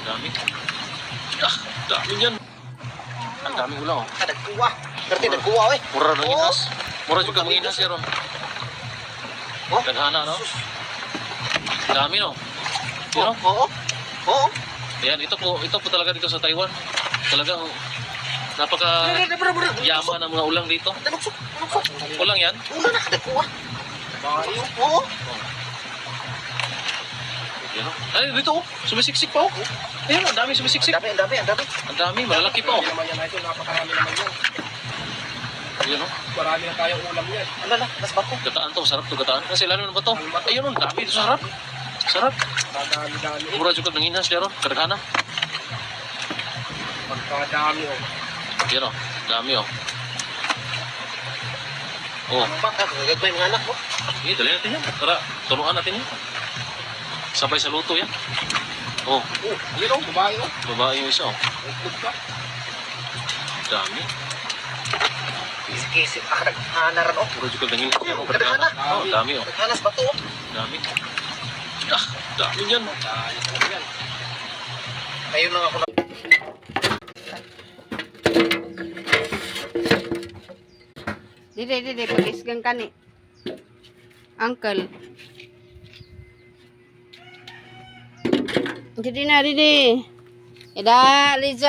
Dami. Dami yan. Ang daming ulang, oh. Nagkuha. Berarti nagkuha, oy. Mura ng inas. Mura juga mga inas, Yaron. Oh. Daghana, no? Dami, no? You know? Oo. Oo. Ayan, ito po talaga dito sa Taiwan. Talagang yaman ng mga ulang dito. Naluksok. Ulang yan? Ulan na, nagkuha. Oo. Yan, oh. Ay, dito, oh. Sumisiksik pa, oh. Ayan, ang dami sumisiksik. Ang dami. Ang dami, malalaki pa, oh. Napakarami naman yan. Ayan, oh. Marami na tayong ulam yan. Ano na, nas bato. Gataan to, sarap to gataan. Kasi lalo na ba to? Ayun, oh, dami ito sarap. Sarap. Kadami-dami. Mura juga ng inas, Yaron. Kadagana. Pagkadami, oh. Yan, oh. Dami, oh. Oh, Baka, gagawin mga anak mo. dali natin yan. Tara, turuan natin yan. Sabay sa luto yan. Oh, Yun, oh. Babae, oh. babae yung isa, oh. Utlog ka. Dami. Kisip, naghahanan oh. Mura juga ng inas. Yaron. Kadagana. Kadagana. Oh, dami, oh. Naghanas bato, oh. Dami. Dami yan. Dahil sa yan. Ayun lang ako na. Dede, pagisgang ka ni. Uncle. Dede na, dede. Eda, Liza.